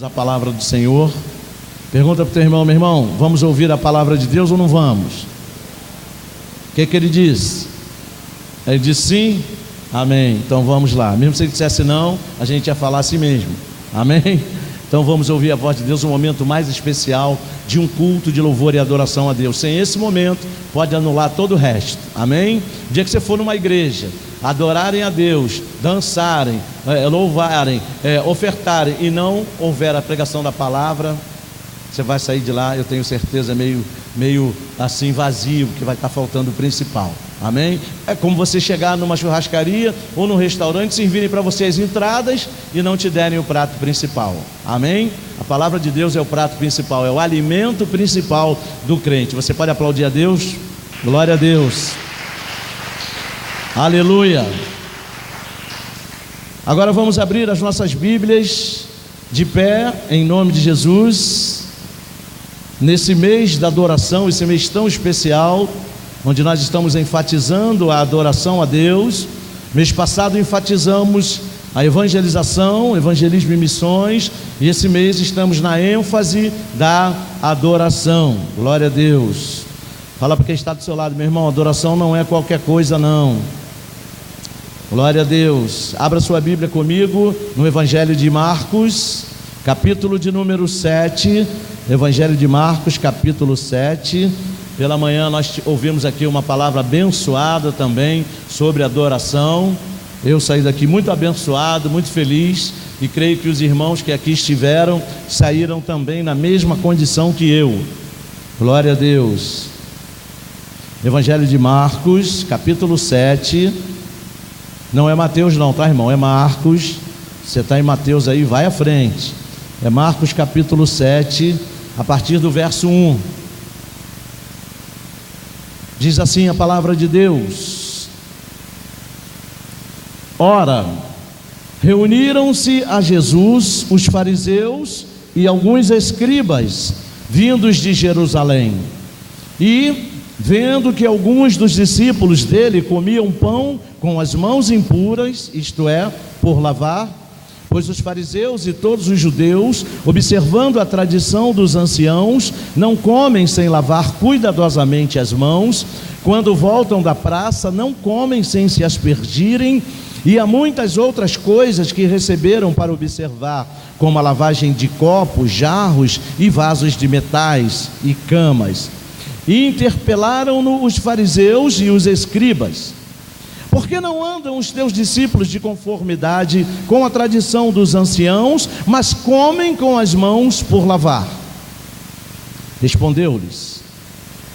A palavra do Senhor. Pergunta para o teu irmão: meu irmão, vamos ouvir a palavra de Deus ou não vamos? O que ele diz? Ele diz sim, amém. Então vamos lá. Mesmo se ele dissesse não, a gente ia falar assim mesmo, amém? Então vamos ouvir a voz de Deus, um momento mais especial de um culto de louvor e adoração a Deus. Sem esse momento, pode anular todo o resto, amém? O dia que você for numa igreja, adorarem a Deus, dançarem, louvarem, ofertarem, e não houver a pregação da palavra, você vai sair de lá, eu tenho certeza, meio assim vazio, que vai estar faltando o principal, amém? É como você chegar numa churrascaria ou num restaurante, servirem para você as entradas e não te derem o prato principal, amém? A palavra de Deus é o prato principal, é o alimento principal do crente. Você pode aplaudir a Deus? Glória a Deus, aleluia. Agora vamos abrir as nossas Bíblias de pé, em nome de Jesus, nesse mês da adoração, esse mês tão especial, onde nós estamos enfatizando a adoração a Deus. Mês passado enfatizamos a evangelização, evangelismo e missões, e esse mês estamos na ênfase da adoração. Glória a Deus. Fala para quem está do seu lado: meu irmão, adoração não é qualquer coisa não. Glória a Deus. Abra sua Bíblia comigo no Evangelho de Marcos, capítulo de número 7. Evangelho de Marcos, capítulo 7. Pela manhã nós ouvimos aqui uma palavra abençoada também sobre adoração. Eu saí daqui muito abençoado, muito feliz, e creio que os irmãos que aqui estiveram saíram também na mesma condição que eu. Glória a Deus. Evangelho de Marcos, capítulo 7. Não é Mateus não, tá, irmão? É Marcos. Você está em Mateus aí, vai à frente. É Marcos capítulo 7, a partir do verso 1. Diz assim a palavra de Deus: Ora, reuniram-se a Jesus os fariseus e alguns escribas, vindos de Jerusalém, e vendo que alguns dos discípulos dele comiam pão com as mãos impuras, isto é, por lavar, pois os fariseus e todos os judeus, observando a tradição dos anciãos, não comem sem lavar cuidadosamente as mãos, quando voltam da praça, não comem sem se aspergirem, e há muitas outras coisas que receberam para observar, como a lavagem de copos, jarros e vasos de metais e camas. E interpelaram-no os fariseus e os escribas: por que não andam os teus discípulos de conformidade com a tradição dos anciãos, mas comem com as mãos por lavar? Respondeu-lhes: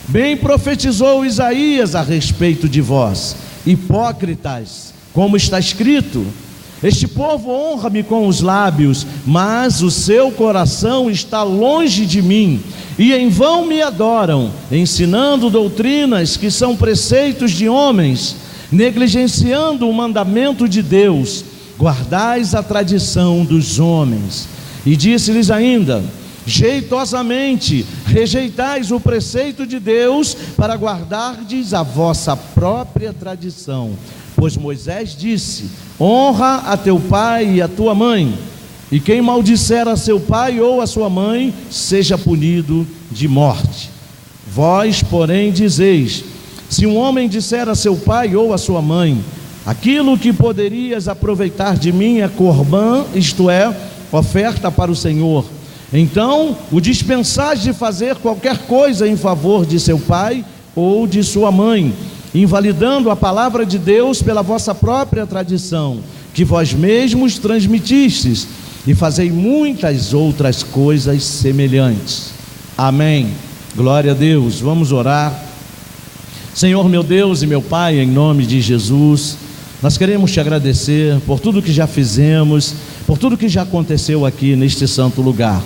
bem profetizou Isaías a respeito de vós, hipócritas, como está escrito: este povo honra-me com os lábios, mas o seu coração está longe de mim, e em vão me adoram, ensinando doutrinas que são preceitos de homens, negligenciando o mandamento de Deus. Guardais a tradição dos homens. E disse-lhes ainda: jeitosamente rejeitais o preceito de Deus para guardardes a vossa própria tradição. Pois Moisés disse: honra a teu pai e a tua mãe, e quem maldisser a seu pai ou a sua mãe, seja punido de morte. Vós, porém, dizeis: se um homem disser a seu pai ou a sua mãe, aquilo que poderias aproveitar de mim é corbã, isto é, oferta para o Senhor, então o dispensais de fazer qualquer coisa em favor de seu pai ou de sua mãe, invalidando a palavra de Deus pela vossa própria tradição, que vós mesmos transmitistes, e fazei muitas outras coisas semelhantes. Amém. Glória a Deus. Vamos orar. Senhor meu Deus e meu Pai, em nome de Jesus, nós queremos te agradecer por tudo que já fizemos, por tudo que já aconteceu aqui neste santo lugar.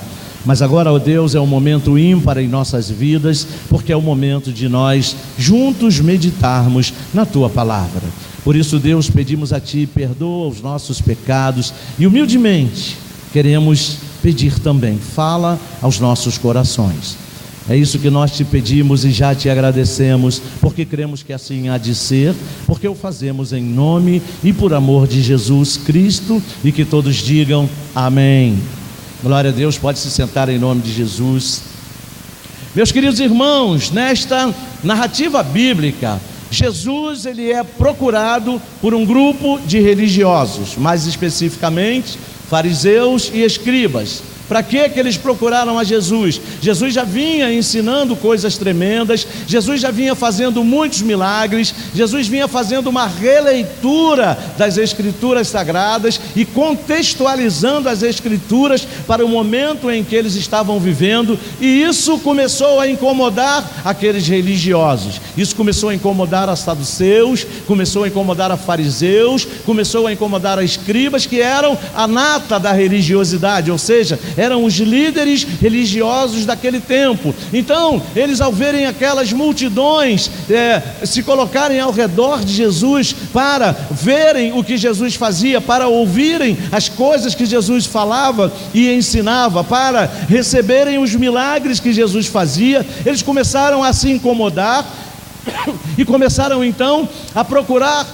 Mas agora, ó Deus, é um momento ímpar em nossas vidas, porque é o momento de nós juntos meditarmos na tua palavra. Por isso, Deus, pedimos a ti, perdoa os nossos pecados, e humildemente queremos pedir também, fala aos nossos corações. É isso que nós te pedimos e já te agradecemos, porque cremos que assim há de ser, porque o fazemos em nome e por amor de Jesus Cristo, e que todos digam amém. Glória a Deus, pode se sentar em nome de Jesus. Meus queridos irmãos, nesta narrativa bíblica, Jesus ele é procurado por um grupo de religiosos, mais especificamente fariseus e escribas. Para que eles procuraram a Jesus? Jesus já vinha ensinando coisas tremendas, Jesus já vinha fazendo muitos milagres, Jesus vinha fazendo uma releitura das Escrituras Sagradas e contextualizando as Escrituras para o momento em que eles estavam vivendo, e isso começou a incomodar aqueles religiosos, isso começou a incomodar a saduceus, começou a incomodar a fariseus, começou a incomodar a escribas, que eram a nata da religiosidade, ou seja, eram os líderes religiosos daquele tempo. Então, eles ao verem aquelas multidões se colocarem ao redor de Jesus para verem o que Jesus fazia, para ouvirem as coisas que Jesus falava e ensinava, para receberem os milagres que Jesus fazia, eles começaram a se incomodar e começaram então a procurar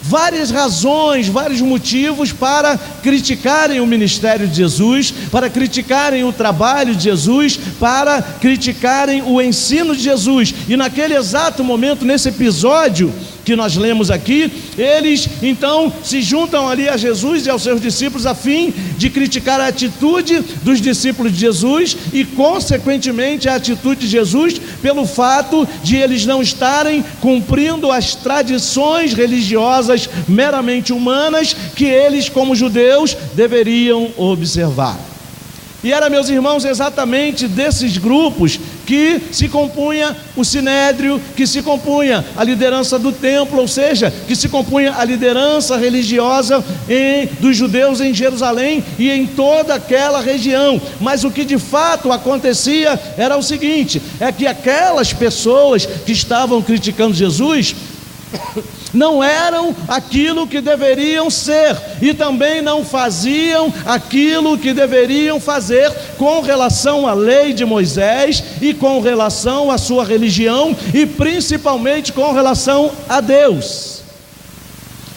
várias razões, vários motivos para criticarem o ministério de Jesus, para criticarem o trabalho de Jesus, para criticarem o ensino de Jesus. E naquele exato momento, nesse episódio que nós lemos aqui, eles então se juntam ali a Jesus e aos seus discípulos a fim de criticar a atitude dos discípulos de Jesus e consequentemente a atitude de Jesus pelo fato de eles não estarem cumprindo as tradições religiosas meramente humanas que eles, como judeus, deveriam observar. E era, meus irmãos, exatamente desses grupos que se compunha o sinédrio, que se compunha a liderança do templo, ou seja, que se compunha a liderança religiosa dos judeus em Jerusalém e em toda aquela região. Mas o que de fato acontecia era o seguinte, é que aquelas pessoas que estavam criticando Jesus não eram aquilo que deveriam ser e também não faziam aquilo que deveriam fazer com relação à lei de Moisés e com relação à sua religião e principalmente com relação a Deus.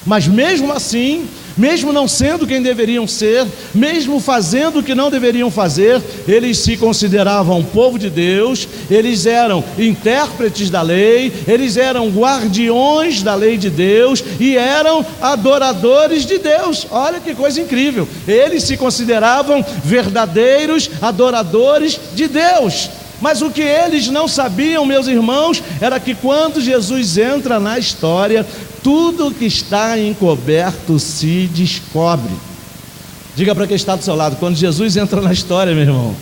Mas mesmo assim, mesmo não sendo quem deveriam ser, mesmo fazendo o que não deveriam fazer, eles se consideravam povo de Deus, eles eram intérpretes da lei, eles eram guardiões da lei de Deus e eram adoradores de Deus. Olha que coisa incrível, eles se consideravam verdadeiros adoradores de Deus. Mas o que eles não sabiam, meus irmãos, era que quando Jesus entra na história, tudo que está encoberto se descobre. Diga para quem está do seu lado, quando Jesus entra na história, meu irmão,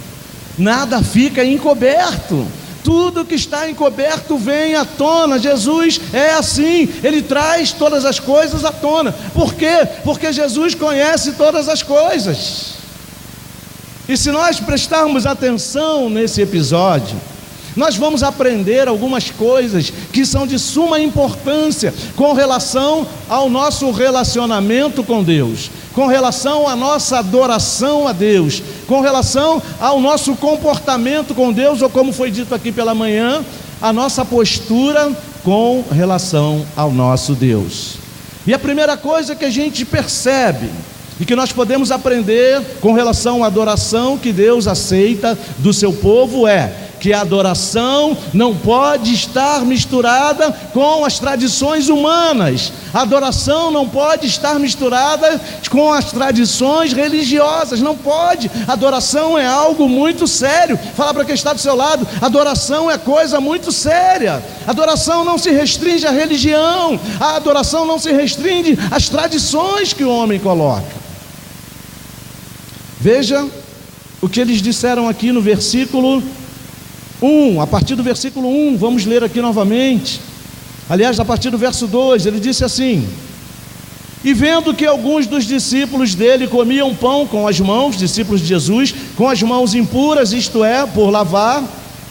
nada fica encoberto. Tudo que está encoberto vem à tona. Jesus é assim, Ele traz todas as coisas à tona. Por quê? Porque Jesus conhece todas as coisas. E se nós prestarmos atenção nesse episódio, nós vamos aprender algumas coisas que são de suma importância com relação ao nosso relacionamento com Deus, com relação à nossa adoração a Deus, com relação ao nosso comportamento com Deus, ou como foi dito aqui pela manhã, a nossa postura com relação ao nosso Deus. E a primeira coisa que a gente percebe e que nós podemos aprender com relação à adoração que Deus aceita do seu povo é que a adoração não pode estar misturada com as tradições humanas. A adoração não pode estar misturada com as tradições religiosas, não pode. Adoração é algo muito sério. Fala para quem está do seu lado, adoração é coisa muito séria. Adoração não se restringe à religião, a adoração não se restringe às tradições que o homem coloca. Veja o que eles disseram aqui no versículo 1, a partir do versículo 1, vamos ler aqui novamente. Aliás, a partir do verso 2, ele disse assim: e vendo que alguns dos discípulos dele comiam pão com as mãos, discípulos de Jesus, com as mãos impuras, isto é, por lavar.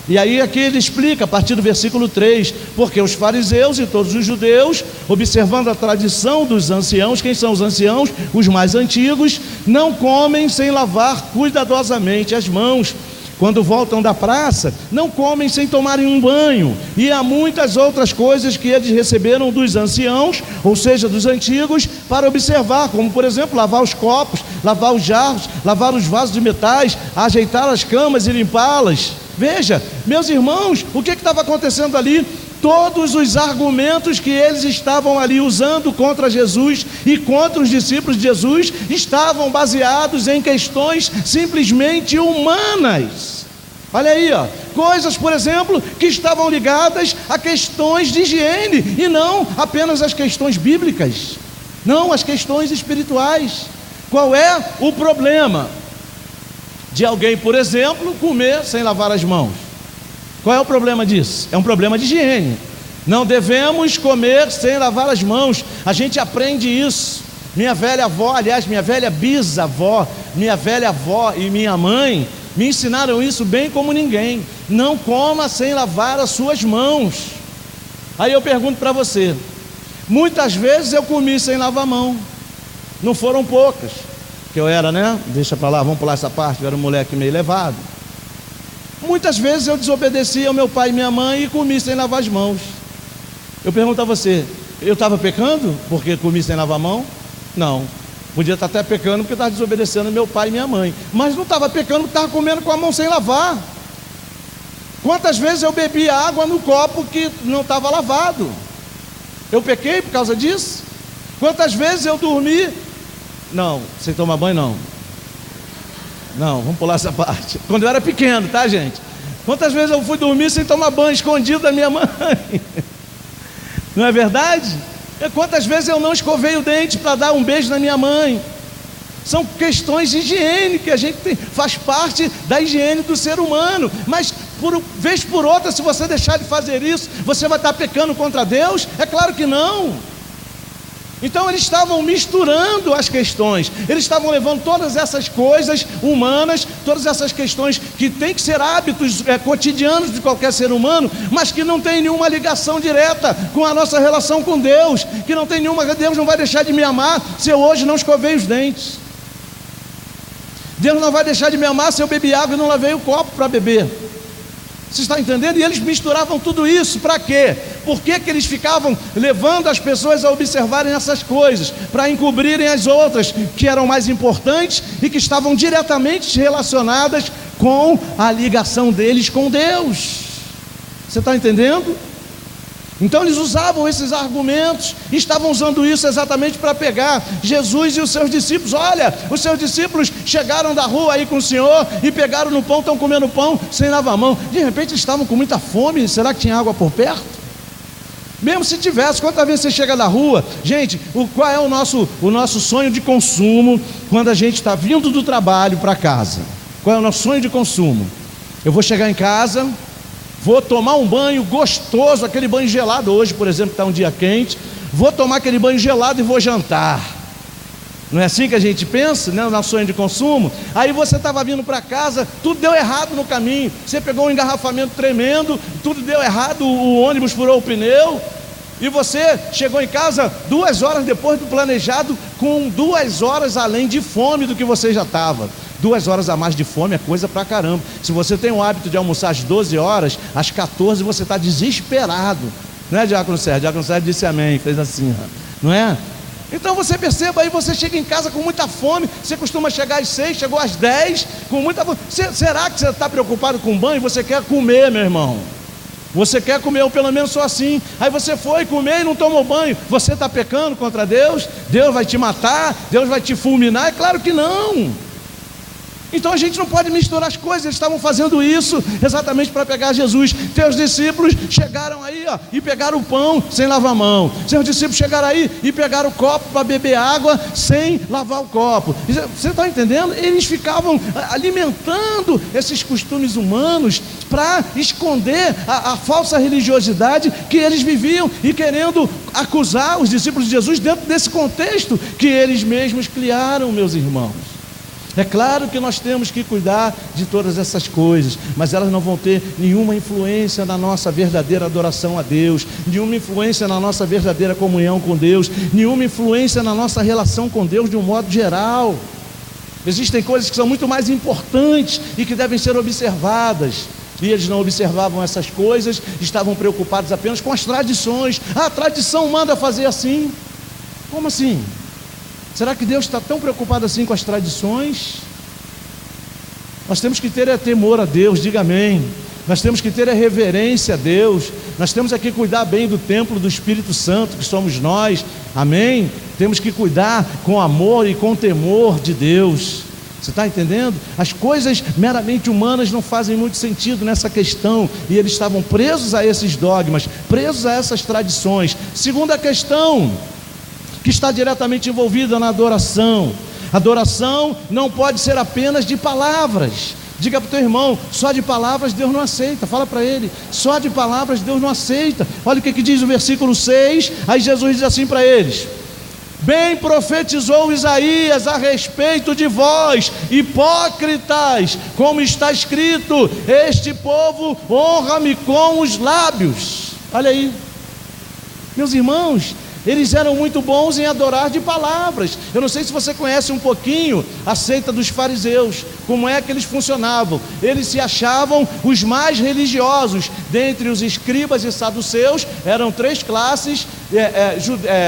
E aí aqui ele explica, a partir do versículo 3, porque os fariseus e todos os judeus, observando a tradição dos anciãos, quem são os anciãos? Os mais antigos, não comem sem lavar cuidadosamente as mãos, quando voltam da praça, não comem sem tomarem um banho, e há muitas outras coisas que eles receberam dos anciãos, ou seja, dos antigos, para observar, como por exemplo, lavar os copos, lavar os jarros, lavar os vasos de metais, ajeitar as camas e limpá-las. Veja, meus irmãos, o que estava acontecendo ali? Todos os argumentos que eles estavam ali usando contra Jesus e contra os discípulos de Jesus estavam baseados em questões simplesmente humanas. Olha aí, ó, coisas, por exemplo, que estavam ligadas a questões de higiene e não apenas as questões bíblicas, não as questões espirituais. Qual é o problema de alguém, por exemplo, comer sem lavar as mãos? Qual é o problema disso? É um problema de higiene. Não devemos comer sem lavar as mãos. A gente aprende isso. Minha velha avó, aliás, minha velha bisavó, minha velha avó e minha mãe me ensinaram isso bem como ninguém. Não coma sem lavar as suas mãos. Aí eu pergunto para você, muitas vezes eu comi sem lavar a mão. Não foram poucas. Que eu era, né? Deixa para lá, vamos pular essa parte. Eu era um moleque meio levado. Muitas vezes eu desobedeci ao meu pai e minha mãe e comi sem lavar as mãos. Eu pergunto a você, eu estava pecando porque comi sem lavar a mão? Não. Podia estar até pecando porque estava desobedecendo ao meu pai e minha mãe. Mas não estava pecando porque estava comendo com a mão sem lavar. Quantas vezes eu bebi água no copo que não estava lavado? Eu pequei por causa disso? Quantas vezes eu dormi? Não, sem tomar banho não. Não, vamos pular essa parte. Quando eu era pequeno, tá, gente? Quantas vezes eu fui dormir sem tomar banho, escondido da minha mãe? Não é verdade? Quantas vezes eu não escovei o dente para dar um beijo na minha mãe? São questões de higiene que a gente tem, faz parte da higiene do ser humano. Mas, vez por outra, se você deixar de fazer isso, você vai estar pecando contra Deus? É claro que não. Então eles estavam misturando as questões, eles estavam levando todas essas coisas humanas, todas essas questões que têm que ser hábitos cotidianos de qualquer ser humano, mas que não tem nenhuma ligação direta com a nossa relação com Deus, que não tem nenhuma, Deus não vai deixar de me amar se eu hoje não escovei os dentes. Deus não vai deixar de me amar se eu bebi água e não lavei o copo para beber. Você está entendendo? E eles misturavam tudo isso, para quê? Por que eles ficavam levando as pessoas a observarem essas coisas? Para encobrirem as outras, que eram mais importantes e que estavam diretamente relacionadas com a ligação deles com Deus. Você está entendendo? Então eles usavam esses argumentos, e estavam usando isso exatamente para pegar Jesus e os seus discípulos. Olha, os seus discípulos chegaram da rua aí com o Senhor e pegaram no pão, estão comendo pão sem lavar a mão. De repente eles estavam com muita fome, será que tinha água por perto? Mesmo se tivesse, quantas vezes você chega da rua? Gente, qual é o nosso sonho de consumo quando a gente está vindo do trabalho para casa? Qual é o nosso sonho de consumo? Eu vou chegar em casa, vou tomar um banho gostoso, aquele banho gelado. Hoje, por exemplo, está um dia quente. Vou tomar aquele banho gelado e vou jantar. Não é assim que a gente pensa, né? O nosso sonho de consumo. Aí você estava vindo para casa, tudo deu errado no caminho. Você pegou um engarrafamento tremendo, tudo deu errado, o ônibus furou o pneu. E você chegou em casa 2 horas depois do planejado, com 2 horas além de fome do que você já estava. 2 horas a mais de fome é coisa pra caramba. Se você tem o hábito de almoçar às 12 horas, às 14 você está desesperado. Não é, Diácono Sérgio? Diácono Sérgio disse amém, fez assim, não é? Então você perceba aí, você chega em casa com muita fome, você costuma chegar às 6, chegou às 10, com muita fome. Será que você está preocupado com banho? Você quer comer, meu irmão. Você quer comer, ou pelo menos só assim. Aí você foi comer e não tomou banho. Você está pecando contra Deus? Deus vai te matar? Deus vai te fulminar? É claro que não. Então a gente não pode misturar as coisas. Eles estavam fazendo isso exatamente para pegar Jesus. Teus discípulos chegaram aí, ó, e pegaram o pão sem lavar a mão. Seus discípulos chegaram aí e pegaram o copo para beber água sem lavar o copo. Você está entendendo? Eles ficavam alimentando esses costumes humanos para esconder a falsa religiosidade que eles viviam e querendo acusar os discípulos de Jesus dentro desse contexto que eles mesmos criaram, meus irmãos. É claro que nós temos que cuidar de todas essas coisas, mas elas não vão ter nenhuma influência na nossa verdadeira adoração a Deus, nenhuma influência na nossa verdadeira comunhão com Deus, nenhuma influência na nossa relação com Deus de um modo geral. Existem coisas que são muito mais importantes e que devem ser observadas. E eles não observavam essas coisas, estavam preocupados apenas com as tradições. A tradição manda fazer assim. Como assim? Será que Deus está tão preocupado assim com as tradições? Nós temos que ter temor a Deus, diga amém. Nós temos que ter reverência a Deus. Nós temos que cuidar bem do templo do Espírito Santo, que somos nós, amém? Temos que cuidar com amor e com temor de Deus. Você está entendendo? As coisas meramente humanas não fazem muito sentido nessa questão, e eles estavam presos a esses dogmas, presos a essas tradições. Segunda questão, que está diretamente envolvida na adoração. Adoração não pode ser apenas de palavras. Diga para o teu irmão, só de palavras Deus não aceita. Fala para ele, só de palavras Deus não aceita. Olha o que diz o versículo 6. Aí Jesus diz assim para eles: bem profetizou Isaías a respeito de vós, hipócritas, como está escrito: este povo honra-me com os lábios. Olha aí, meus irmãos, eles eram muito bons em adorar de palavras. Eu não sei se você conhece um pouquinho a seita dos fariseus, como é que eles funcionavam. Eles se achavam os mais religiosos. Dentre os escribas e saduceus, eram três classes: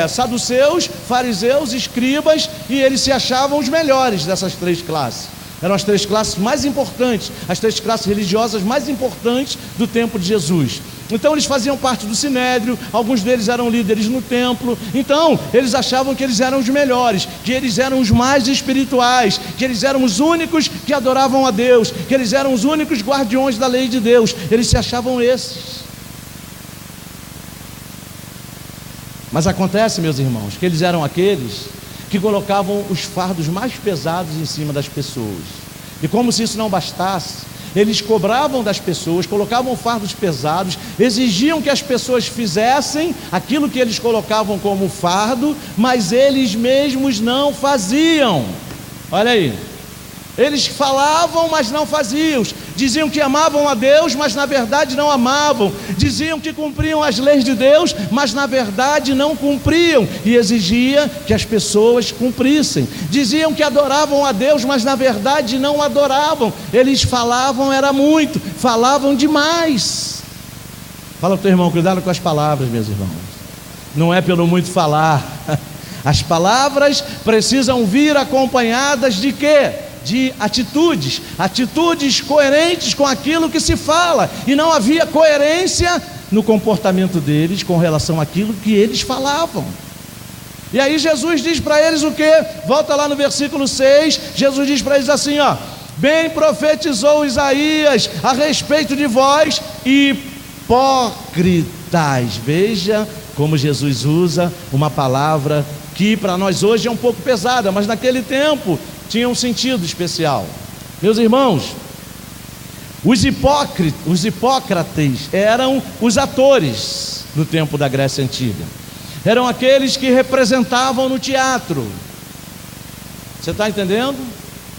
saduceus, fariseus, escribas, e eles se achavam os melhores dessas três classes. Eram as três classes mais importantes, as três classes religiosas mais importantes do tempo de Jesus. Então eles faziam parte do sinédrio, alguns deles eram líderes no templo. Então eles achavam que eles eram os melhores, que eles eram os mais espirituais, que eles eram os únicos que adoravam a Deus, que eles eram os únicos guardiões da lei de Deus. Eles se achavam esses. Mas acontece, meus irmãos, que eles eram aqueles que colocavam os fardos mais pesados em cima das pessoas. E como se isso não bastasse, eles cobravam das pessoas, colocavam fardos pesados, exigiam que as pessoas fizessem aquilo que eles colocavam como fardo, mas eles mesmos não faziam. Olha aí, eles falavam, mas não faziam. Diziam que amavam a Deus, mas na verdade não amavam. Diziam que cumpriam as leis de Deus, mas na verdade não cumpriam, e exigia que as pessoas cumprissem. Diziam que adoravam a Deus, mas na verdade não adoravam. Eles falavam era muito, falavam demais. Fala para o teu irmão, cuidado com as palavras, meus irmãos. Não é pelo muito falar. As palavras precisam vir acompanhadas de quê? De atitudes, atitudes coerentes com aquilo que se fala. E não havia coerência no comportamento deles com relação àquilo que eles falavam. E aí Jesus diz para eles o quê? Volta lá no versículo 6, Jesus diz para eles assim, ó: bem profetizou Isaías a respeito de vós, hipócritas. Veja como Jesus usa uma palavra que para nós hoje é um pouco pesada, mas naquele tempo tinha um sentido especial. Meus irmãos, os hipócrates eram os atores no tempo da Grécia Antiga. Eram aqueles que representavam no teatro. Você está entendendo?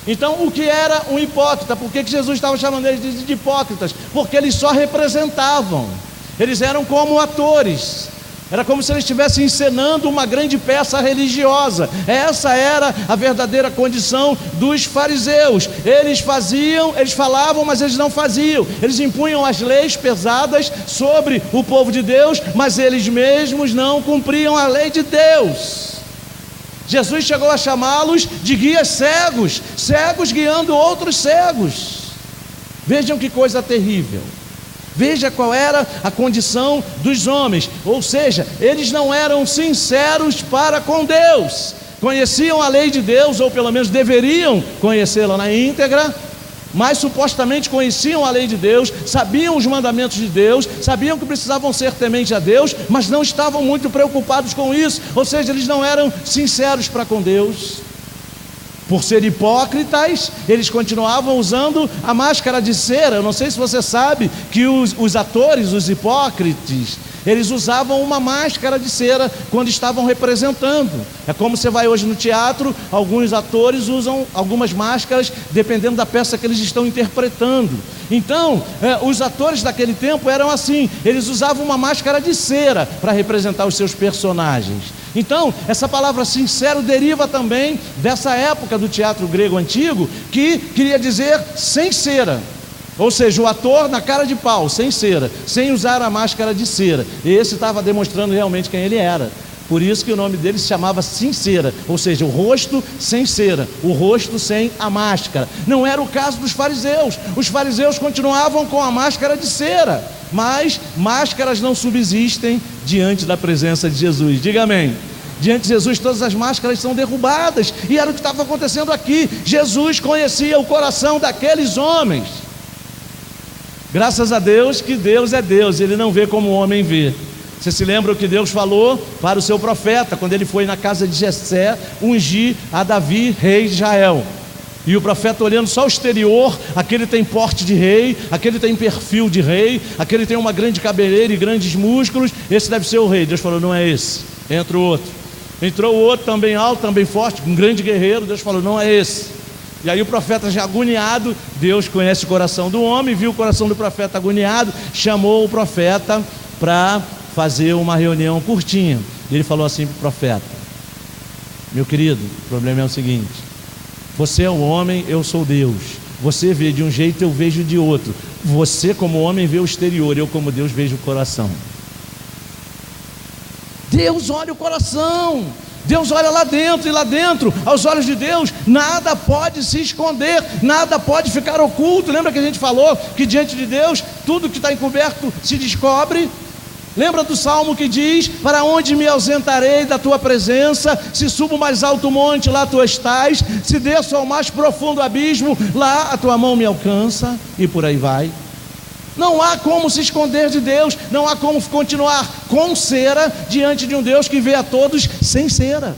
Então, o que era um hipócrita? Por que Jesus estava chamando eles de hipócritas? Porque eles só representavam. Eles eram como atores. Era como se eles estivessem encenando uma grande peça religiosa. Essa era a verdadeira condição dos fariseus. Eles falavam, mas eles não faziam. Eles impunham as leis pesadas sobre o povo de Deus, mas eles mesmos não cumpriam a lei de Deus. Jesus chegou a chamá-los de guias cegos, cegos guiando outros cegos. Vejam que coisa terrível. Veja qual era a condição dos homens, ou seja, eles não eram sinceros para com Deus. Conheciam a lei de Deus, ou pelo menos deveriam conhecê-la na íntegra, mas supostamente conheciam a lei de Deus, sabiam os mandamentos de Deus, sabiam que precisavam ser tementes a Deus, mas não estavam muito preocupados com isso, ou seja, eles não eram sinceros para com Deus. Por ser hipócritas, eles continuavam usando a máscara de cera. Eu não sei se você sabe que os atores, os hipócritas, eles usavam uma máscara de cera quando estavam representando. É como você vai hoje no teatro, alguns atores usam algumas máscaras dependendo da peça que eles estão interpretando. Então, os atores daquele tempo eram assim, eles usavam uma máscara de cera para representar os seus personagens. Então, essa palavra sincero deriva também dessa época do teatro grego antigo, que queria dizer sem cera. Ou seja, o ator na cara de pau, sem cera, sem usar a máscara de cera. E esse estava demonstrando realmente quem ele era. Por isso que o nome dele se chamava sincera, ou seja, o rosto sem cera, o rosto sem a máscara. Não era o caso dos fariseus. Os fariseus continuavam com a máscara de cera, mas máscaras não subsistem diante da presença de Jesus. Diga amém. Diante de Jesus todas as máscaras são derrubadas, e era o que estava acontecendo aqui. Jesus conhecia o coração daqueles homens. Graças a Deus que Deus é Deus, Ele não vê como o homem vê. Você se lembra o que Deus falou para o seu profeta, quando ele foi na casa de Jessé ungir a Davi, rei de Israel? E o profeta olhando só o exterior, aquele tem porte de rei, aquele tem perfil de rei, aquele tem uma grande cabeleira e grandes músculos, esse deve ser o rei. Deus falou, não é esse. Entra o outro. Entrou o outro, também alto, também forte, um grande guerreiro. Deus falou, não é esse. E aí o profeta já agoniado, Deus conhece o coração do homem, viu o coração do profeta agoniado, chamou o profeta para fazer uma reunião curtinha. E ele falou assim para o profeta: meu querido, o problema é o seguinte: você é o homem, eu sou Deus. Você vê de um jeito, eu vejo de outro. Você como homem vê o exterior, eu como Deus vejo o coração. Deus olha o coração, Deus olha lá dentro, e lá dentro, aos olhos de Deus, nada pode se esconder, nada pode ficar oculto. Lembra que a gente falou que diante de Deus, tudo que está encoberto se descobre? Lembra do salmo que diz: para onde me ausentarei da tua presença? Se subo o mais alto monte, lá tu estás. Se desço ao mais profundo abismo, lá a tua mão me alcança. E por aí vai. Não há como se esconder de Deus, não há como continuar com cera diante de um Deus que vê a todos sem cera.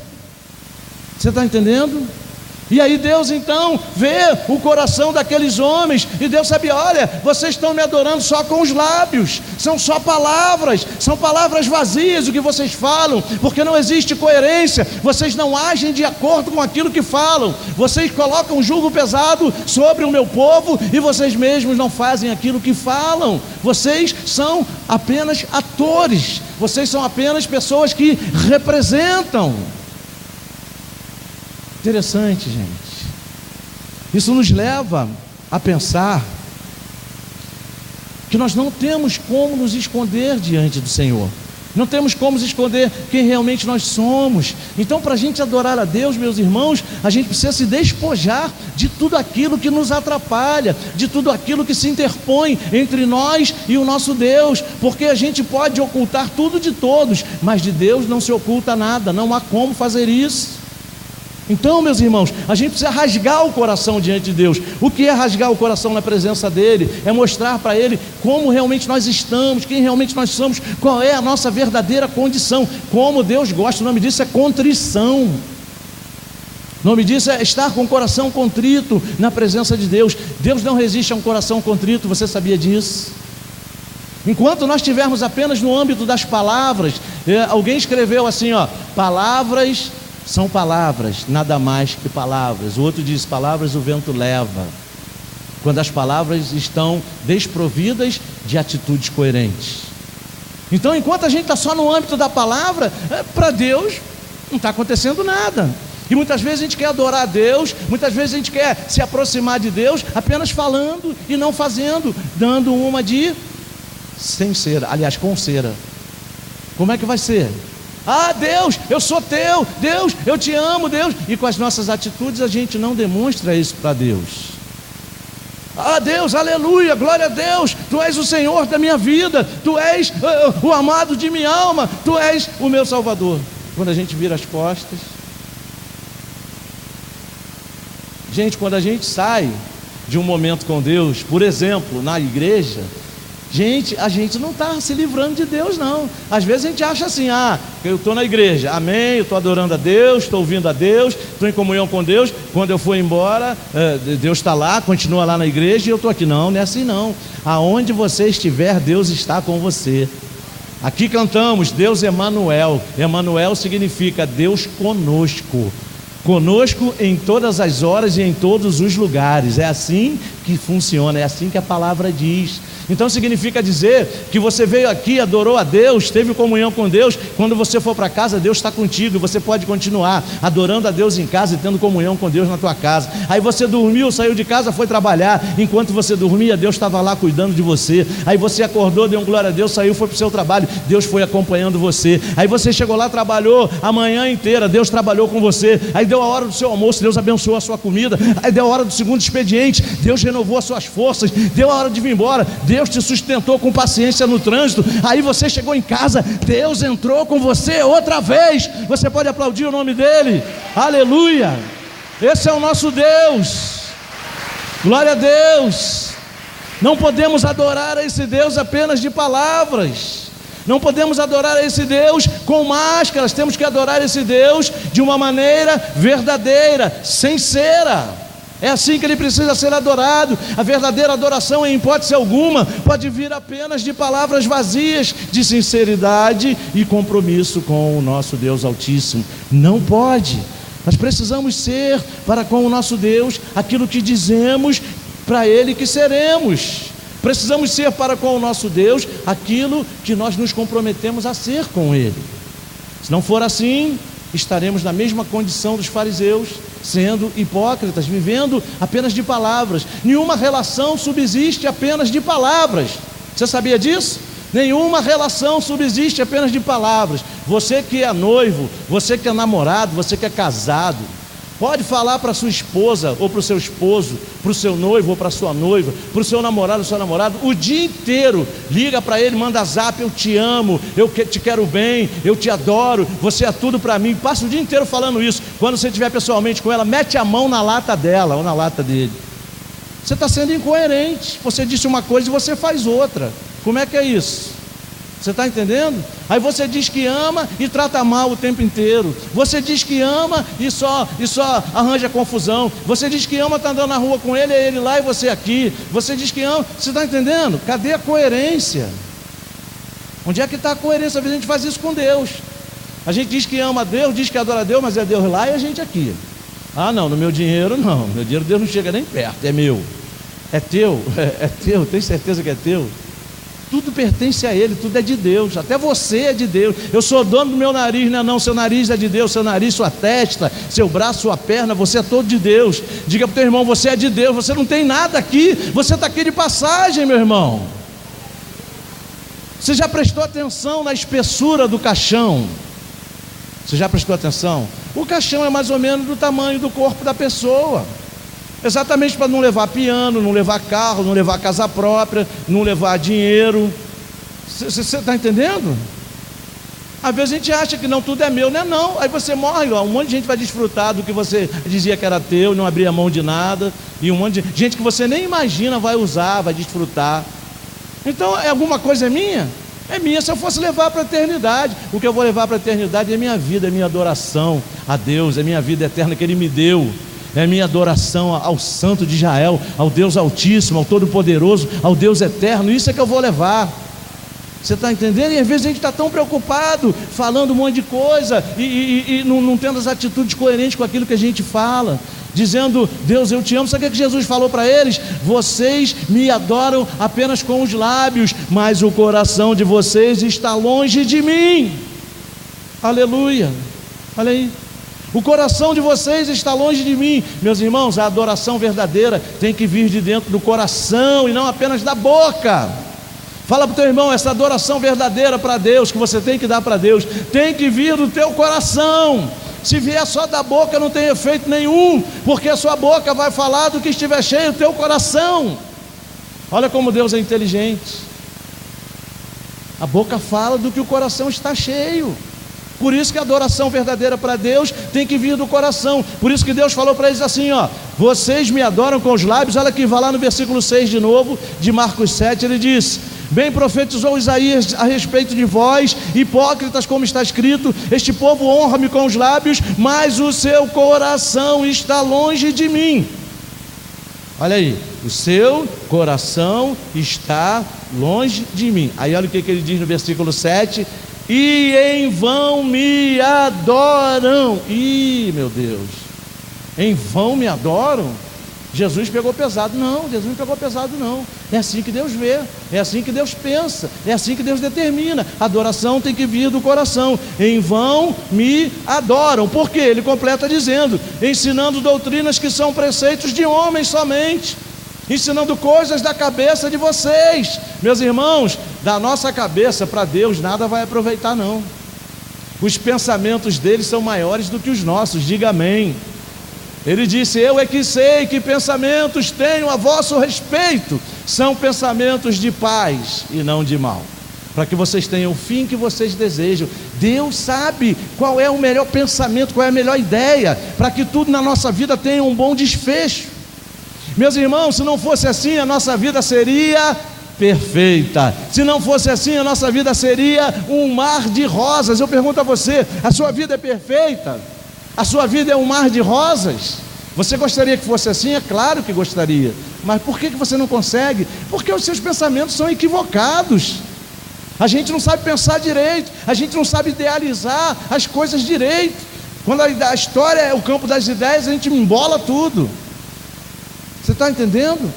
Você está entendendo? E aí Deus então vê o coração daqueles homens, e Deus sabe, olha, vocês estão me adorando só com os lábios, são só palavras, são palavras vazias o que vocês falam, porque não existe coerência, vocês não agem de acordo com aquilo que falam, vocês colocam um jugo pesado sobre o meu povo, e vocês mesmos não fazem aquilo que falam, vocês são apenas atores, vocês são apenas pessoas que representam. Interessante, gente. Isso nos leva a pensar que nós não temos como nos esconder diante do Senhor. Não temos como esconder quem realmente nós somos. Então, para a gente adorar a Deus, meus irmãos, a gente precisa se despojar de tudo aquilo que nos atrapalha, de tudo aquilo que se interpõe entre nós e o nosso Deus, porque a gente pode ocultar tudo de todos, mas de Deus não se oculta nada, não há como fazer isso. Então, meus irmãos, a gente precisa rasgar o coração diante de Deus. O que é rasgar o coração na presença dEle? É mostrar para Ele como realmente nós estamos, quem realmente nós somos, qual é a nossa verdadeira condição, como Deus gosta. O nome disso é contrição. O nome disso é estar com o coração contrito na presença de Deus. Deus não resiste a um coração contrito, você sabia disso? Enquanto nós estivermos apenas no âmbito das palavras, alguém escreveu assim, palavras são palavras, nada mais que palavras. O outro diz: palavras o vento leva. Quando as palavras estão desprovidas de atitudes coerentes. Então, enquanto a gente está só no âmbito da palavra, para Deus não está acontecendo nada. E muitas vezes a gente quer adorar a Deus, muitas vezes a gente quer se aproximar de Deus apenas falando e não fazendo, dando uma de sem cera, aliás, com cera. Como é que vai ser? Ah, Deus, eu sou teu, Deus, eu te amo, Deus. E com as nossas atitudes a gente não demonstra isso para Deus. Ah, Deus, aleluia, glória a Deus, Tu és o Senhor da minha vida, Tu és o amado de minha alma, Tu és o meu Salvador. Quando a gente vira as costas, gente, quando a gente sai de um momento com Deus, por exemplo, na igreja, a gente não está se livrando de Deus, não. Às vezes a gente acha assim: eu estou na igreja, amém, eu estou adorando a Deus, estou ouvindo a Deus, estou em comunhão com Deus. Quando eu for embora, Deus está lá, continua lá na igreja e eu estou aqui. Não é assim não. Aonde você estiver, Deus está com você. Aqui cantamos Deus Emanuel. Emanuel significa Deus conosco. Conosco em todas as horas e em todos os lugares. É assim que funciona, é assim que a palavra diz. Então significa dizer que você veio aqui, adorou a Deus, teve comunhão com Deus. Quando você for para casa, Deus está contigo e você pode continuar adorando a Deus em casa e tendo comunhão com Deus na tua casa. Aí você dormiu, saiu de casa, foi trabalhar. Enquanto você dormia, Deus estava lá cuidando de você. Aí você acordou, deu glória a Deus, saiu, foi para o seu trabalho, Deus foi acompanhando você. Aí você chegou lá, trabalhou a manhã inteira, Deus trabalhou com você. Aí deu a hora do seu almoço, Deus abençoou a sua comida. Aí deu a hora do segundo expediente, Deus renovou as suas forças. Deu a hora de vir embora, Deus te sustentou com paciência no trânsito. Aí você chegou em casa, Deus entrou com você outra vez. Você pode aplaudir o nome dele. Aleluia. Esse é o nosso Deus. Glória a Deus. Não podemos adorar a esse Deus apenas de palavras. Não podemos adorar a esse Deus com máscaras. Temos que adorar esse Deus de uma maneira verdadeira, sincera. É assim que ele precisa ser adorado. A verdadeira adoração, em hipótese alguma, pode vir apenas de palavras vazias, de sinceridade e compromisso com o nosso Deus Altíssimo. Não pode. Nós precisamos ser para com o nosso Deus aquilo que dizemos para Ele que seremos. Precisamos ser para com o nosso Deus aquilo que nós nos comprometemos a ser com Ele. Se não for assim, estaremos na mesma condição dos fariseus, sendo hipócritas, vivendo apenas de palavras. Nenhuma relação subsiste apenas de palavras. Você sabia disso? Nenhuma relação subsiste apenas de palavras. Você que é noivo, você que é namorado, você que é casado, pode falar para sua esposa ou para o seu esposo, para o seu noivo ou para a sua noiva, para o seu namorado ou sua namorada, o dia inteiro. Liga para ele, manda zap: eu te amo, eu te quero bem, eu te adoro, você é tudo para mim. Passa o dia inteiro falando isso. Quando você estiver pessoalmente com ela, mete a mão na lata dela ou na lata dele. Você está sendo incoerente. Você disse uma coisa e você faz outra. Como é que é isso? Você está entendendo? Aí você diz que ama e trata mal o tempo inteiro. Você diz que ama e só arranja confusão. Você diz que ama, está andando na rua com ele, é ele lá e você aqui. Você diz que ama. Você está entendendo? Cadê a coerência? Onde é que está a coerência? Às vezes a gente faz isso com Deus. A gente diz que ama a Deus, diz que adora a Deus, mas é Deus lá e a gente aqui. Ah não, no meu dinheiro não. Meu dinheiro Deus não chega nem perto, é meu. É teu, é teu, tem certeza que é teu? Tudo pertence a Ele, tudo é de Deus, até você é de Deus. Eu sou dono do meu nariz, não é não, seu nariz é de Deus, seu nariz, sua testa, seu braço, sua perna, você é todo de Deus. Diga para o teu irmão: você é de Deus, você não tem nada aqui, você está aqui de passagem, meu irmão. Você já prestou atenção na espessura do caixão? Você já prestou atenção? O caixão é mais ou menos do tamanho do corpo da pessoa. Exatamente para não levar piano, não levar carro, não levar casa própria, não levar dinheiro. Você está entendendo? Às vezes a gente acha que não, tudo é meu, não é não. Aí você morre, ó, um monte de gente vai desfrutar do que você dizia que era teu, não abria mão de nada. E um monte de gente que você nem imagina vai usar, vai desfrutar. Então, alguma coisa é minha? É minha. Se eu fosse levar para a eternidade, o que eu vou levar para a eternidade é minha vida, é minha adoração a Deus, é minha vida eterna que Ele me deu. É minha adoração ao Santo de Israel, ao Deus Altíssimo, ao Todo-Poderoso, ao Deus Eterno. Isso é que eu vou levar. Você está entendendo? E às vezes a gente está tão preocupado, falando um monte de coisa e não tendo as atitudes coerentes com aquilo que a gente fala, dizendo: Deus, eu te amo. Sabe o que Jesus falou para eles? Vocês me adoram apenas com os lábios, mas o coração de vocês está longe de mim. Aleluia. Olha aí. O coração de vocês está longe de mim. Meus irmãos, a adoração verdadeira tem que vir de dentro do coração e não apenas da boca. Fala para o teu irmão: essa adoração verdadeira para Deus, que você tem que dar para Deus, tem que vir do teu coração. Se vier só da boca, não tem efeito nenhum, porque a sua boca vai falar do que estiver cheio do teu coração. Olha como Deus é inteligente. A boca fala do que o coração está cheio. Por isso que a adoração verdadeira para Deus tem que vir do coração. Por isso que Deus falou para eles assim, ó: vocês me adoram com os lábios. Olha aqui, vai lá no versículo 6 de novo, de Marcos 7, ele diz: bem profetizou Isaías a respeito de vós, hipócritas, como está escrito: este povo honra-me com os lábios, mas o seu coração está longe de mim. Olha aí, o seu coração está longe de mim. Aí olha o que ele diz no versículo 7: e em vão me adoram. Ih, meu Deus, em vão me adoram? Jesus pegou pesado. Não, Jesus não pegou pesado não. É assim que Deus vê, é assim que Deus pensa, é assim que Deus determina. A adoração tem que vir do coração. Em vão me adoram. Por quê? Ele completa dizendo: ensinando doutrinas que são preceitos de homens somente, ensinando coisas da cabeça de vocês. Meus irmãos, da nossa cabeça para Deus nada vai aproveitar não. Os pensamentos deles são maiores do que os nossos. Diga amém. Ele disse: eu é que sei que pensamentos tenho a vosso respeito, são pensamentos de paz e não de mal, para que vocês tenham o fim que vocês desejam. Deus sabe qual é o melhor pensamento, qual é a melhor ideia, para que tudo na nossa vida tenha um bom desfecho. Meus irmãos, se não fosse assim, a nossa vida seria perfeita. Se não fosse assim, a nossa vida seria um mar de rosas. Eu pergunto a você: a sua vida é perfeita? A sua vida é um mar de rosas? Você gostaria que fosse assim? É claro que gostaria. Mas por que você não consegue? Porque os seus pensamentos são equivocados. A gente não sabe pensar direito, a gente não sabe idealizar as coisas direito. Quando a história é o campo das ideias, a gente embola tudo. Você está entendendo?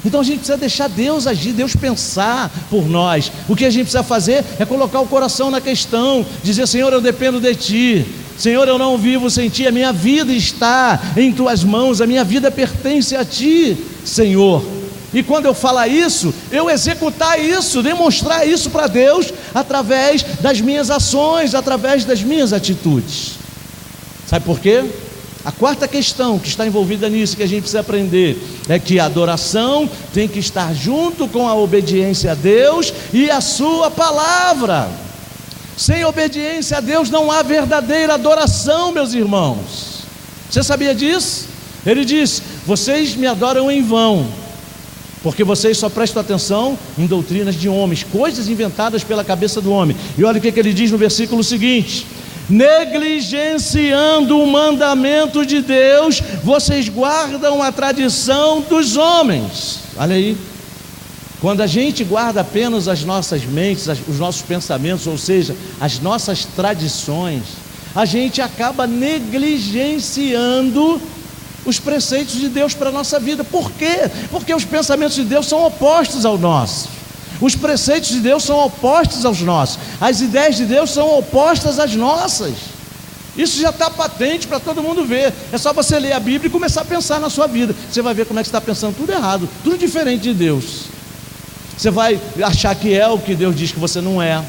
Então a gente precisa deixar Deus agir, Deus pensar por nós. O que a gente precisa fazer é colocar o coração na questão, dizer: Senhor, eu dependo de Ti. Senhor, eu não vivo sem Ti, a minha vida está em Tuas mãos, a minha vida pertence a Ti, Senhor. E quando eu falar isso, eu executar isso, demonstrar isso para Deus, através das minhas ações, através das minhas atitudes. Sabe por quê? A quarta questão que está envolvida nisso, que a gente precisa aprender, é que a adoração tem que estar junto com a obediência a Deus e a sua palavra. Sem obediência a Deus não há verdadeira adoração, meus irmãos. Você sabia disso? Ele diz: vocês me adoram em vão, porque vocês só prestam atenção em doutrinas de homens, coisas inventadas pela cabeça do homem. E olha o que ele diz no versículo seguinte: negligenciando o mandamento de Deus, vocês guardam a tradição dos homens. Olha aí. Quando a gente guarda apenas as nossas mentes, os nossos pensamentos, ou seja, as nossas tradições, a gente acaba negligenciando os preceitos de Deus para a nossa vida. Por quê? Porque os pensamentos de Deus são opostos aos nossos, os preceitos de Deus são opostos aos nossos, as ideias de Deus são opostas às nossas. Isso já está patente para todo mundo ver. É só você ler a Bíblia e começar a pensar na sua vida. Você vai ver como é que você está pensando tudo errado, tudo diferente de Deus. Você vai achar que é o que Deus diz que você não é.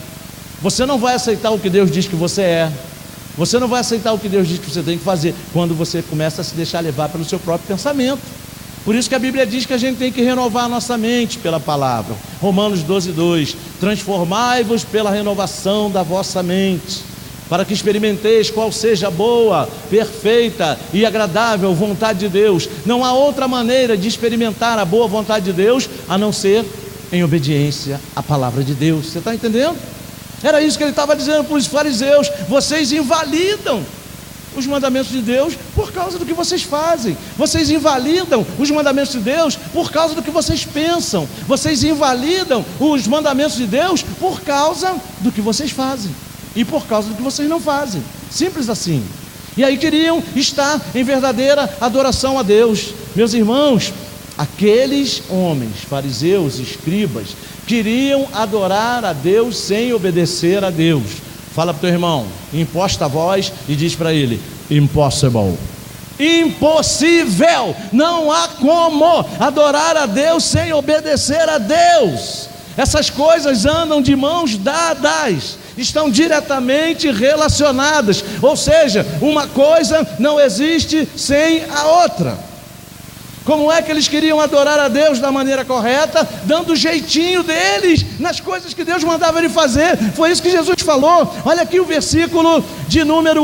Você não vai aceitar o que Deus diz que você é. Você não vai aceitar o que Deus diz que você tem que fazer, quando você começa a se deixar levar pelo seu próprio pensamento. Por isso que a Bíblia diz que a gente tem que renovar a nossa mente pela palavra. Romanos 12:2: transformai-vos pela renovação da vossa mente, para que experimenteis qual seja a boa, perfeita e agradável vontade de Deus. Não há outra maneira de experimentar a boa vontade de Deus a não ser em obediência à palavra de Deus. Você está entendendo? Era isso que ele estava dizendo para os fariseus: vocês invalidam os mandamentos de Deus por causa do que vocês fazem. Vocês invalidam os mandamentos de Deus por causa do que vocês pensam. Vocês invalidam os mandamentos de Deus por causa do que vocês fazem e por causa do que vocês não fazem. Simples assim. E aí queriam estar em verdadeira adoração a Deus. Meus irmãos, aqueles homens, fariseus, escribas, queriam adorar a Deus sem obedecer a Deus. Fala para o teu irmão, imposta a voz, e diz para ele: impossible. Impossível, não há como adorar a Deus sem obedecer a Deus. Essas coisas andam de mãos dadas, estão diretamente relacionadas, ou seja, uma coisa não existe sem a outra. Como é que eles queriam adorar a Deus da maneira correta? Dando o jeitinho deles nas coisas que Deus mandava ele fazer. Foi isso que Jesus falou. Olha aqui o versículo de número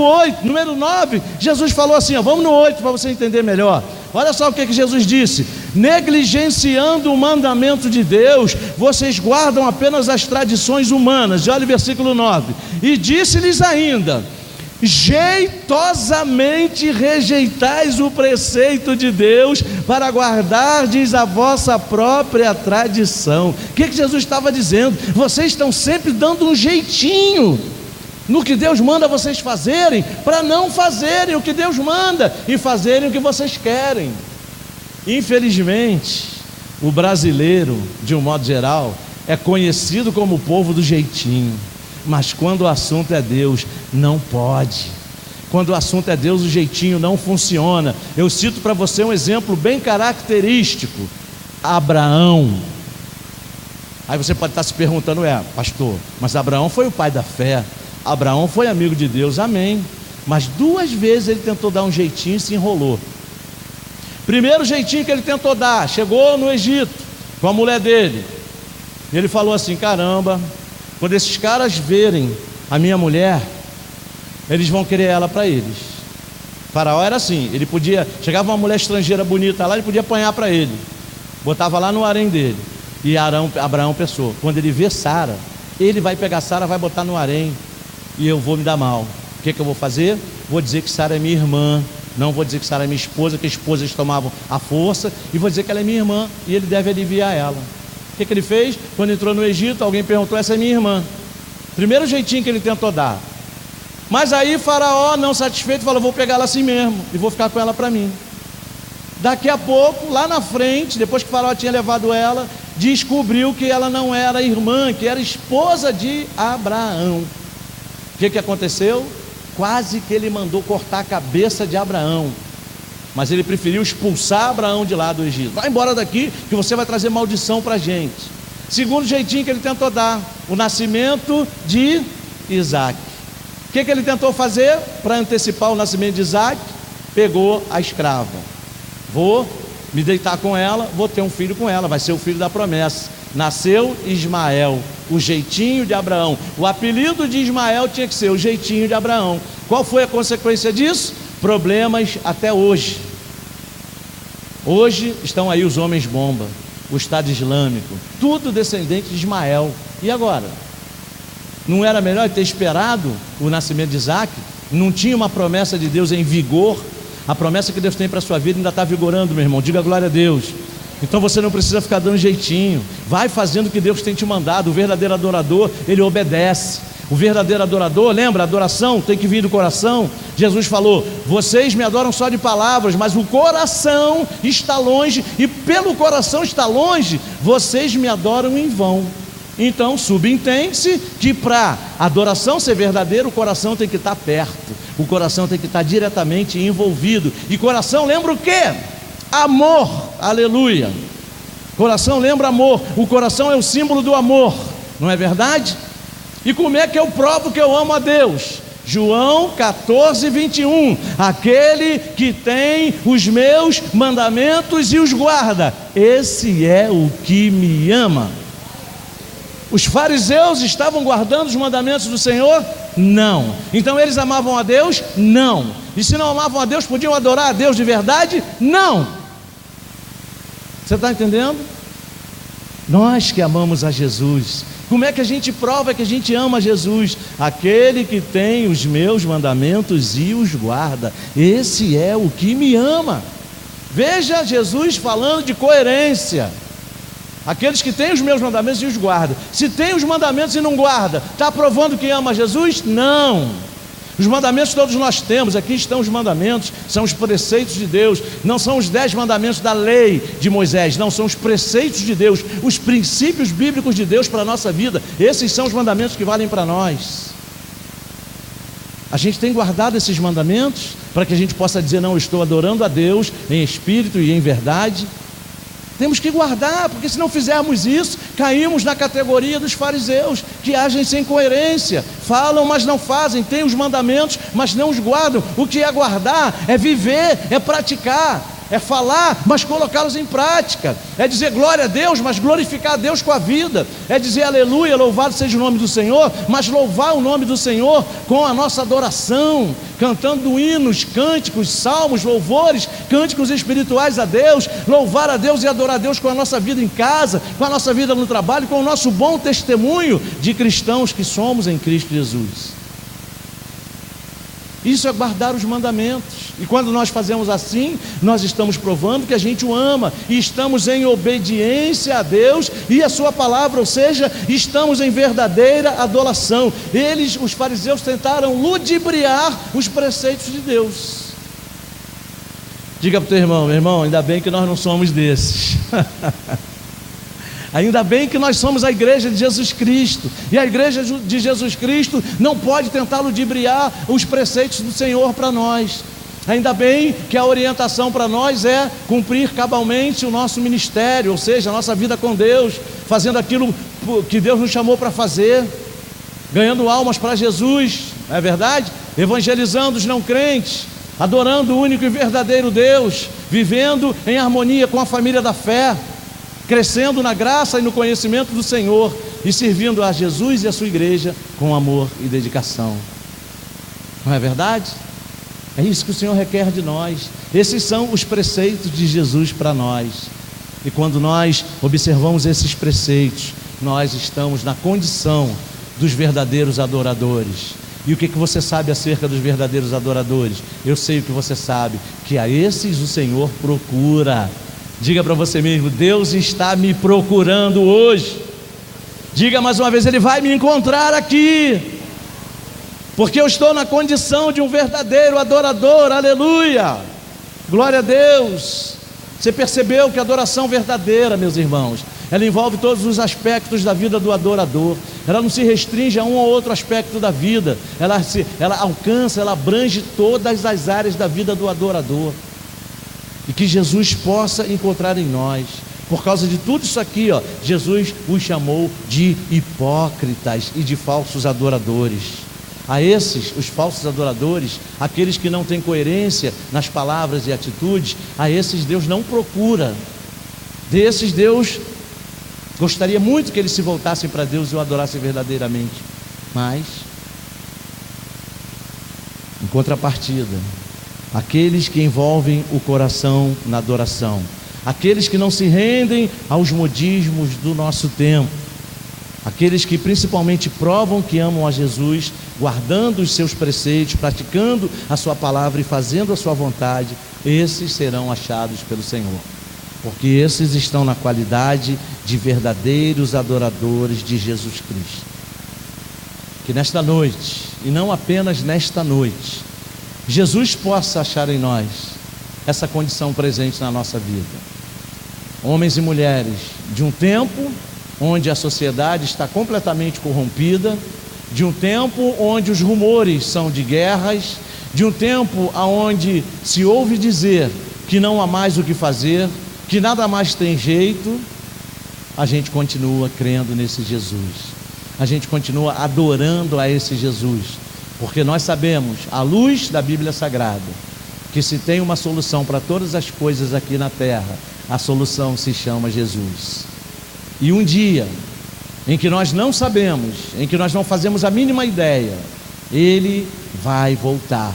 9. Jesus falou assim, vamos no 8 para você entender melhor. Olha só o que Jesus disse: negligenciando o mandamento de Deus, vocês guardam apenas as tradições humanas. E olha o versículo 9. E disse-lhes ainda: jeitosamente rejeitais o preceito de Deus para guardardes a vossa própria tradição. O que Jesus estava dizendo? Vocês estão sempre dando um jeitinho no que Deus manda vocês fazerem, para não fazerem o que Deus manda e fazerem o que vocês querem. Infelizmente, o brasileiro, de um modo geral, é conhecido como o povo do jeitinho, mas quando o assunto é Deus, não pode. Quando o assunto é Deus, o jeitinho não funciona. Eu cito para você um exemplo bem característico: Abraão. Aí você pode estar se perguntando: pastor, mas Abraão foi o pai da fé, Abraão foi amigo de Deus, amém. Mas 2 vezes ele tentou dar um jeitinho e se enrolou. Primeiro jeitinho que ele tentou dar, chegou no Egito com a mulher dele. Ele falou assim: caramba, quando esses caras verem a minha mulher, eles vão querer ela para eles. Faraó era assim, ele podia, chegava uma mulher estrangeira bonita lá, ele podia apanhar para ele, botava lá no harém dele. E Abraão pensou: quando ele vê Sara, ele vai pegar Sara, vai botar no harém, e eu vou me dar mal. O que eu vou fazer? Vou dizer que Sara é minha irmã, não vou dizer que Sara é minha esposa, que esposas tomavam a força, e vou dizer que ela é minha irmã, e ele deve aliviar ela. O que ele fez? Quando entrou no Egito, alguém perguntou: essa é minha irmã. Primeiro jeitinho que ele tentou dar. Mas aí Faraó, não satisfeito, falou: vou pegar ela assim mesmo, e vou ficar com ela para mim. Daqui a pouco, lá na frente, depois que Faraó tinha levado ela, descobriu que ela não era irmã, que era esposa de Abraão. O que aconteceu? Quase que ele mandou cortar a cabeça de Abraão, mas ele preferiu expulsar Abraão de lá do Egito. Vai embora daqui, que você vai trazer maldição para a gente. Segundo jeitinho que ele tentou dar, o nascimento de Isaac. O que ele tentou fazer para antecipar o nascimento de Isaac? Pegou a escrava: vou me deitar com ela, vou ter um filho com ela, vai ser o filho da promessa. Nasceu Ismael, o jeitinho de Abraão. O apelido de Ismael tinha que ser o jeitinho de Abraão. Qual foi a consequência disso? Problemas até hoje. Hoje estão aí os homens bomba, o Estado Islâmico, tudo descendente de Ismael. E agora? Não era melhor ter esperado o nascimento de Isaac? Não tinha uma promessa de Deus em vigor? A promessa que Deus tem para a sua vida ainda está vigorando, meu irmão. Diga glória a Deus. Então você não precisa ficar dando jeitinho. Vai fazendo o que Deus tem te mandado. O verdadeiro adorador, ele obedece. O verdadeiro adorador, lembra, a adoração tem que vir do coração. Jesus falou: vocês me adoram só de palavras, mas o coração está longe, e pelo coração está longe, vocês me adoram em vão. Então subentende-se que para a adoração ser verdadeira, o coração tem que estar perto, o coração tem que estar diretamente envolvido. E coração lembra o quê? Amor, aleluia. Coração lembra amor, o coração é o símbolo do amor, não é verdade? E como é que eu provo que eu amo a Deus? João 14, 21, aquele que tem os meus mandamentos e os guarda, esse é o que me ama. Os fariseus estavam guardando os mandamentos do Senhor? Não. Então eles amavam a Deus? Não. E se não amavam a Deus, podiam adorar a Deus de verdade? Não. Você está entendendo? Nós que amamos a Jesus, como é que a gente prova que a gente ama Jesus? Aquele que tem os meus mandamentos e os guarda, esse é o que me ama. Veja Jesus falando de coerência. Aqueles que têm os meus mandamentos e os guardam. Se tem os mandamentos e não guarda, está provando que ama Jesus? Não. Os mandamentos todos nós temos, aqui estão os mandamentos, são os preceitos de Deus, não são os 10 mandamentos da lei de Moisés, não, são os preceitos de Deus, os princípios bíblicos de Deus para a nossa vida. Esses são os mandamentos que valem para nós. A gente tem guardado esses mandamentos para que a gente possa dizer: não, eu estou adorando a Deus em espírito e em verdade. Temos que guardar, porque se não fizermos isso, caímos na categoria dos fariseus, que agem sem coerência, falam, mas não fazem, têm os mandamentos, mas não os guardam. O que é guardar? É viver, é praticar, é falar, mas colocá-los em prática, é dizer glória a Deus, mas glorificar a Deus com a vida, é dizer aleluia, louvado seja o nome do Senhor, mas louvar o nome do Senhor com a nossa adoração, cantando hinos, cânticos, salmos, louvores, cânticos espirituais a Deus, louvar a Deus e adorar a Deus com a nossa vida em casa, com a nossa vida no trabalho, com o nosso bom testemunho de cristãos que somos em Cristo Jesus. Isso é guardar os mandamentos. E quando nós fazemos assim, nós estamos provando que a gente o ama, e estamos em obediência a Deus e a sua palavra, ou seja, estamos em verdadeira adoração. Eles, os fariseus, tentaram ludibriar os preceitos de Deus. Diga para o teu irmão: meu irmão, ainda bem que nós não somos desses. Ainda bem que nós somos a igreja de Jesus Cristo, e a igreja de Jesus Cristo não pode tentar ludibriar os preceitos do Senhor para nós. Ainda bem que a orientação para nós é cumprir cabalmente o nosso ministério, ou seja, a nossa vida com Deus, fazendo aquilo que Deus nos chamou para fazer, ganhando almas para Jesus, não é verdade? Evangelizando os não crentes, adorando o único e verdadeiro Deus, vivendo em harmonia com a família da fé, crescendo na graça e no conhecimento do Senhor e servindo a Jesus e a sua igreja com amor e dedicação. Não é verdade? É isso que o Senhor requer de nós. Esses são os preceitos de Jesus para nós. E quando nós observamos esses preceitos, nós estamos na condição dos verdadeiros adoradores. E o que você sabe acerca dos verdadeiros adoradores? Eu sei o que você sabe, que a esses o Senhor procura. Diga para você mesmo: Deus está me procurando hoje. Diga mais uma vez: Ele vai me encontrar aqui, porque eu estou na condição de um verdadeiro adorador. Aleluia, glória a Deus. Você percebeu que a adoração verdadeira, meus irmãos, ela envolve todos os aspectos da vida do adorador. Ela não se restringe a um ou outro aspecto da vida, ela alcança, ela abrange todas as áreas da vida do adorador. E que Jesus possa encontrar em nós. Por causa de tudo isso aqui, Jesus os chamou de hipócritas e de falsos adoradores. A esses, os falsos adoradores, aqueles que não têm coerência nas palavras e atitudes, a esses Deus não procura. Desses Deus gostaria muito que eles se voltassem para Deus e o adorassem verdadeiramente. Mas, em contrapartida, aqueles que envolvem o coração na adoração, aqueles que não se rendem aos modismos do nosso tempo, aqueles que principalmente provam que amam a Jesus, guardando os seus preceitos, praticando a sua palavra e fazendo a sua vontade, esses serão achados pelo Senhor, porque esses estão na qualidade de verdadeiros adoradores de Jesus Cristo. Que nesta noite, e não apenas nesta noite, Jesus possa achar em nós essa condição presente na nossa vida. Homens e mulheres de um tempo onde a sociedade está completamente corrompida, de um tempo onde os rumores são de guerras, de um tempo onde se ouve dizer que não há mais o que fazer, que nada mais tem jeito, a gente continua crendo nesse Jesus, a gente continua adorando a esse Jesus, porque nós sabemos, à luz da Bíblia Sagrada, que se tem uma solução para todas as coisas aqui na terra, a solução se chama Jesus. E um dia em que nós não sabemos, em que nós não fazemos a mínima ideia, Ele vai voltar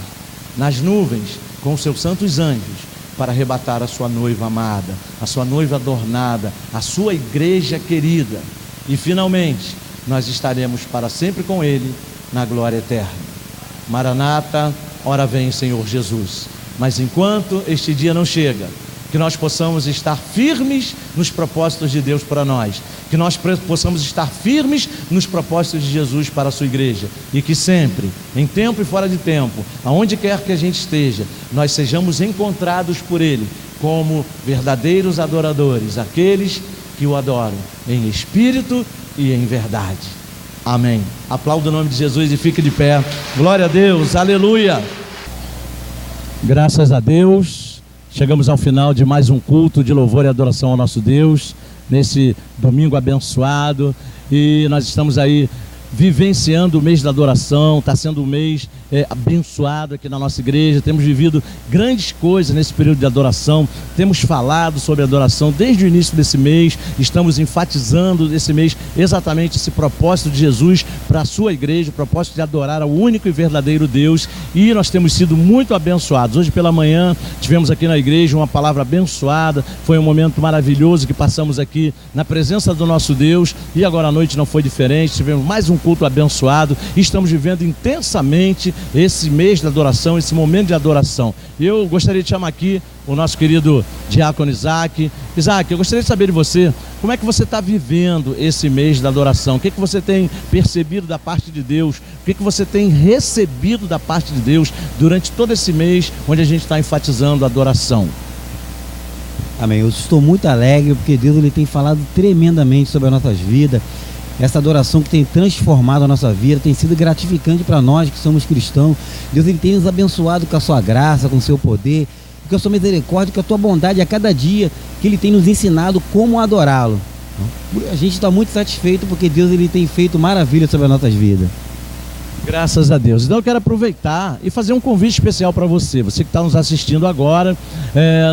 nas nuvens com os seus santos anjos para arrebatar a sua noiva amada, a sua noiva adornada, a sua igreja querida, e finalmente nós estaremos para sempre com Ele na glória eterna. Maranata, ora vem Senhor Jesus. Mas enquanto este dia não chega, que nós possamos estar firmes nos propósitos de Deus para nós, que nós possamos estar firmes nos propósitos de Jesus para a sua igreja, e que sempre, em tempo e fora de tempo, aonde quer que a gente esteja, nós sejamos encontrados por Ele como verdadeiros adoradores, aqueles que o adoram em espírito e em verdade. Amém. Aplauda o nome de Jesus e fique de pé. Glória a Deus, aleluia. Graças a Deus, chegamos ao final de mais um culto de louvor e adoração ao nosso Deus, nesse domingo abençoado, e nós estamos aí vivenciando o mês da adoração. Está sendo um mês abençoado aqui na nossa igreja. Temos vivido grandes coisas nesse período de adoração, temos falado sobre adoração desde o início desse mês, estamos enfatizando nesse mês exatamente esse propósito de Jesus para a sua igreja, o propósito de adorar ao único e verdadeiro Deus, e nós temos sido muito abençoados. Hoje pela manhã tivemos aqui na igreja uma palavra abençoada, foi um momento maravilhoso que passamos aqui na presença do nosso Deus, e agora à noite não foi diferente, tivemos mais um culto abençoado, e estamos vivendo intensamente esse mês de adoração, esse momento de adoração. Eu gostaria de chamar aqui o nosso querido diácono Isaac. Isaac, eu gostaria de saber de você, como é que você está vivendo esse mês da adoração? O que você tem percebido da parte de Deus? O que você tem recebido da parte de Deus durante todo esse mês, onde a gente está enfatizando a adoração? Amém. Eu estou muito alegre porque Deus ele tem falado tremendamente sobre as nossas vidas. Essa adoração que tem transformado a nossa vida, tem sido gratificante para nós que somos cristãos. Deus ele tem nos abençoado com a sua graça, com o seu poder, com a sua misericórdia, com a tua bondade a cada dia que ele tem nos ensinado como adorá-lo. A gente está muito satisfeito porque Deus ele tem feito maravilhas sobre as nossas vidas. Graças a Deus. Então eu quero aproveitar e fazer um convite especial para você que está nos assistindo agora.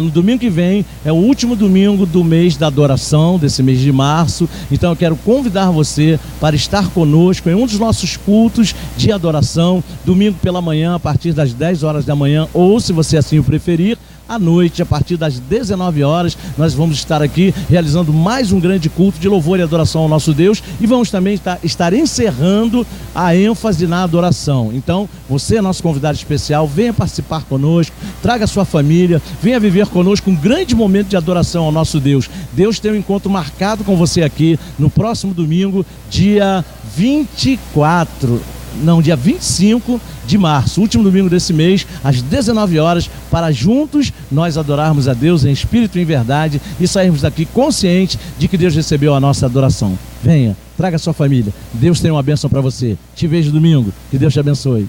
No domingo que vem é o último domingo do mês da adoração, desse mês de março. Então eu quero convidar você para estar conosco em um dos nossos cultos de adoração, domingo pela manhã, a partir das 10 horas da manhã, ou se você assim o preferir, à noite, a partir das 19 horas, nós vamos estar aqui realizando mais um grande culto de louvor e adoração ao nosso Deus, e vamos também estar encerrando a ênfase na adoração. Então, você é nosso convidado especial, venha participar conosco, traga a sua família, venha viver conosco um grande momento de adoração ao nosso Deus. Deus tem um encontro marcado com você aqui no próximo domingo, dia 25 de março, último domingo desse mês, às 19 horas, para juntos nós adorarmos a Deus em espírito e em verdade e sairmos daqui conscientes de que Deus recebeu a nossa adoração. Venha, traga a sua família. Deus tem uma bênção para você. Te vejo domingo. Que Deus te abençoe.